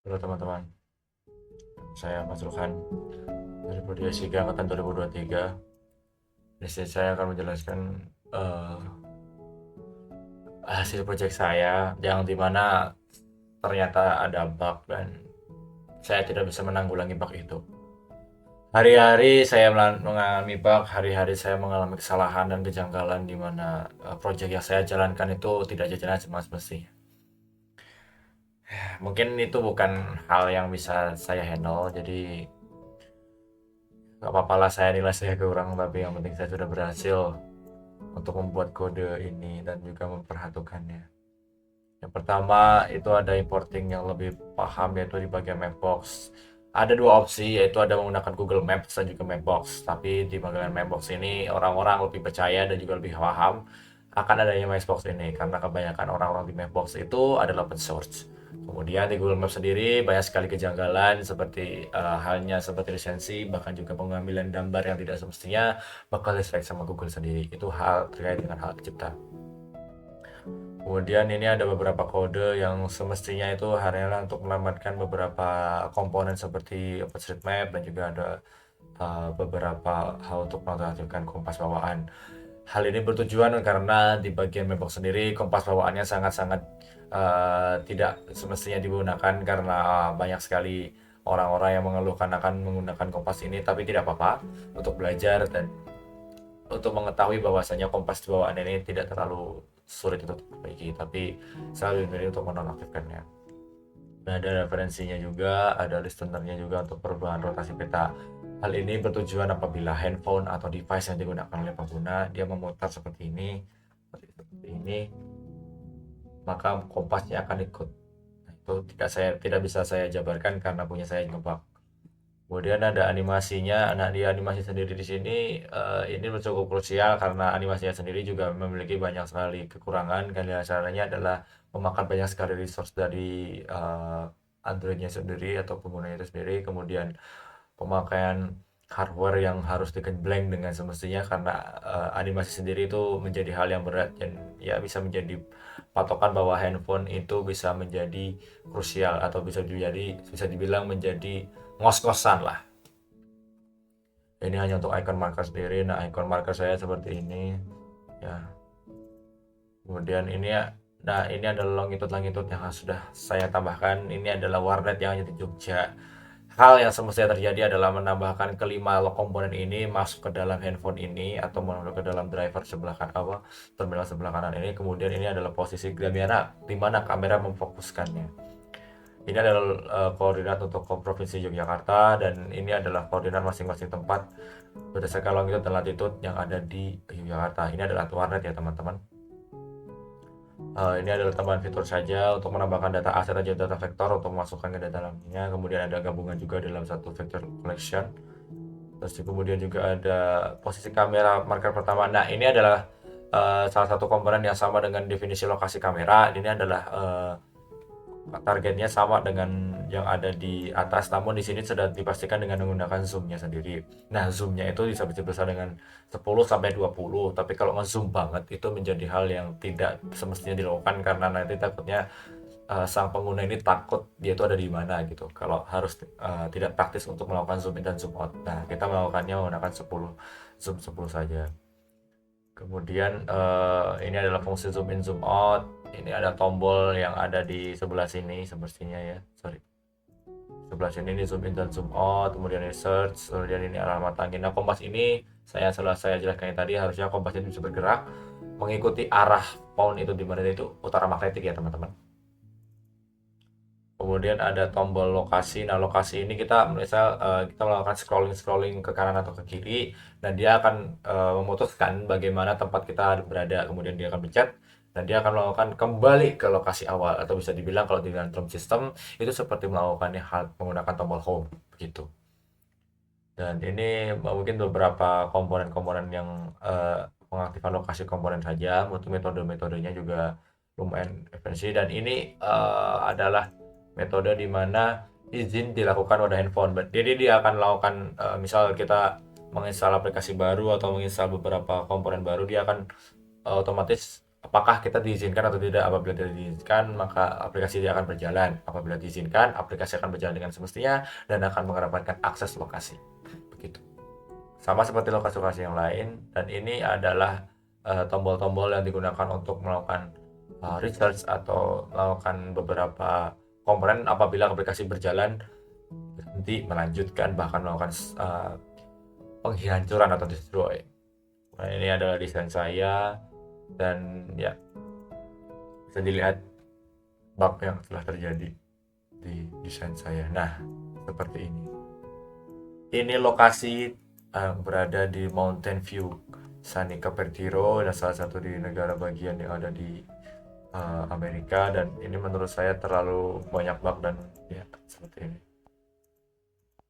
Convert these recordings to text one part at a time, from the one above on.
Halo teman-teman, saya Mas Ruhan dari Prodi S3 Angkatan 2023. Di sini saya akan menjelaskan eh, hasil proyek saya yang dimana ternyata ada bug dan saya tidak bisa menanggulangi bug itu. Hari-hari saya mengalami bug, hari-hari saya mengalami kesalahan dan kejanggalan di mana proyek yang saya jalankan itu tidak jalan semestinya. Mungkin itu bukan hal yang bisa saya handle, jadi nggak apa-apa lah saya nilai saya kurang, tapi yang penting saya sudah berhasil untuk membuat kode ini dan juga memperhatukannya. Yang pertama itu ada importing yang lebih paham, yaitu di bagian Mapbox. Ada dua opsi, yaitu ada menggunakan Google Maps dan juga Mapbox. Tapi di bagian Mapbox ini orang-orang lebih percaya dan juga lebih paham akan adanya Mapbox ini karena kebanyakan orang-orang di Mapbox itu adalah open source. Kemudian di Google Maps sendiri banyak sekali kejanggalan seperti halnya seperti lisensi, bahkan juga pengambilan gambar yang tidak semestinya bakal distrike sama Google sendiri. Itu hal terkait dengan hak cipta. Kemudian ini ada beberapa kode yang semestinya itu hanyalah untuk menyelamatkan beberapa komponen seperti OpenStreetMap dan juga ada beberapa hal untuk mengaktifkan kompas bawaan. Hal ini bertujuan karena di bagian Mapbox sendiri kompas bawaannya sangat-sangat tidak semestinya digunakan karena banyak sekali orang-orang yang mengeluhkan akan menggunakan kompas ini, tapi tidak apa-apa untuk belajar dan untuk mengetahui bahwasanya kompas bawaan ini tidak terlalu sulit untuk diperbaiki, tapi selalu memilih untuk menonaktifkannya. Nah, ada referensinya juga, ada listenernya juga untuk perubahan rotasi peta. Hal ini bertujuan apabila handphone atau device yang digunakan oleh pengguna dia memutar seperti ini, maka kompasnya akan ikut. Nah, itu tidak bisa saya jabarkan karena punya saya ngebug. Kemudian ada animasinya. Nah, di animasi sendiri di sini ini cukup krusial karena animasinya sendiri juga memiliki banyak sekali kekurangan. Caranya adalah memakan banyak sekali resource dari Androidnya sendiri atau penggunanya itu sendiri. Kemudian pemakaian hardware yang harus digembleng dengan semestinya karena animasi sendiri itu menjadi hal yang berat dan ya bisa menjadi patokan bahwa handphone itu bisa menjadi krusial atau bisa dibilang menjadi ngos-ngosan lah. Ini hanya untuk icon marker sendiri. Nah, icon marker saya seperti ini ya. Kemudian ini ya, nah ini adalah longitude yang sudah saya tambahkan. Ini adalah warnet yang hanya di Jogja. Hal yang semestinya terjadi adalah menambahkan kelima komponen ini masuk ke dalam handphone ini atau masuk ke dalam driver sebelah kanan, apa, terminal sebelah kanan ini. Kemudian ini adalah posisi kamera di mana kamera memfokuskannya. Ini adalah koordinat untuk Provinsi Yogyakarta dan ini adalah koordinat masing-masing tempat berdasarkan longitude dan latitude yang ada di Yogyakarta. Ini adalah warnet ya teman-teman. Ini adalah tambahan fitur saja untuk menambahkan data aset atau data vektor untuk memasukkan ke dalamnya. Kemudian ada gabungan juga dalam satu vector collection. Terus kemudian juga ada posisi kamera marker pertama. Nah, ini adalah salah satu komponen yang sama dengan definisi lokasi kamera. Ini adalah targetnya sama dengan yang ada di atas, namun di sini sudah dipastikan dengan menggunakan zoomnya sendiri. Nah, zoomnya itu bisa besar dengan 10 sampai 20, tapi kalau ngezoom banget itu menjadi hal yang tidak semestinya dilakukan karena nanti takutnya sang pengguna ini takut dia itu ada di mana gitu. Kalau harus tidak praktis untuk melakukan zoom in dan zoom out. Nah, kita melakukannya menggunakan 10 zoom 10 saja. Kemudian ini adalah fungsi zoom in zoom out. Ini ada tombol yang ada di sebelah sini semestinya ya. Sorry. Sebelah sini ini zoom in dan zoom out, kemudian ini search, kemudian ini alamat angin. Nah, kompas ini setelah saya jelaskan tadi harusnya kompas ini bisa bergerak mengikuti arah pound itu di mana itu utara magnetik ya, teman-teman. Kemudian ada tombol lokasi. Nah, lokasi ini kita misal kita melakukan scrolling ke kanan atau ke kiri, dan dia akan memutuskan bagaimana tempat kita berada. Kemudian dia akan pencet dan dia akan melakukan kembali ke lokasi awal, atau bisa dibilang kalau di dalam drum system itu seperti melakukannya hal menggunakan tombol home begitu. Dan ini mungkin beberapa komponen-komponen yang mengaktifkan lokasi komponen saja. Untuk metode-metodenya juga lumayan efisien, dan ini adalah metode di mana izin dilakukan pada handphone. Jadi dia akan melakukan misal kita menginstal aplikasi baru atau menginstal beberapa komponen baru, dia akan otomatis apakah kita diizinkan atau tidak. Apabila tidak diizinkan, maka aplikasi tidak akan berjalan. Apabila diizinkan, aplikasi akan berjalan dengan semestinya dan akan mengedepankan akses lokasi. Begitu. Sama seperti lokasi-lokasi yang lain, dan ini adalah tombol-tombol yang digunakan untuk melakukan research atau melakukan beberapa komponen apabila aplikasi berjalan, berhenti, melanjutkan, bahkan melakukan penghancuran atau destroy. Nah, ini adalah desain saya, dan ya bisa dilihat bug yang telah terjadi di desain saya. Nah, seperti ini. Ini lokasi berada di Mountain View, San Cupertino, dan salah satu di negara bagian yang ada di Amerika, dan ini menurut saya terlalu banyak bug dan ya seperti ini.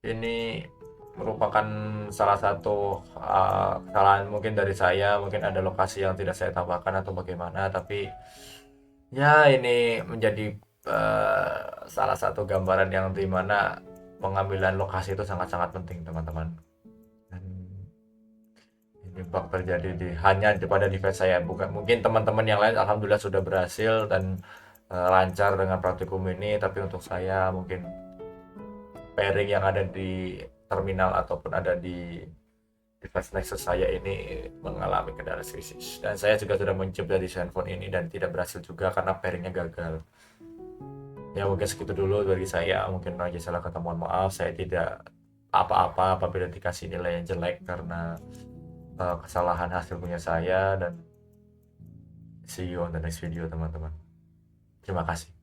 Ini merupakan salah satu kesalahan mungkin dari saya, mungkin ada lokasi yang tidak saya tambahkan atau bagaimana, tapi ya ini menjadi salah satu gambaran yang dimana pengambilan lokasi itu sangat-sangat penting, teman-teman. Dan ini bug terjadi hanya pada device saya, bukan mungkin teman-teman yang lain alhamdulillah sudah berhasil dan lancar dengan praktikum ini, tapi untuk saya mungkin pairing yang ada di terminal ataupun ada di device Nexus saya ini mengalami kendala krisis, dan saya juga sudah mencoba di handphone ini dan tidak berhasil juga karena pairingnya gagal. Ya mungkin segitu dulu dari saya, mungkin aja salah kata, mohon maaf. Saya tidak apa-apa apabila dikasih nilai yang jelek karena kesalahan hasil punya saya, dan see you on the next video, teman-teman. Terima kasih.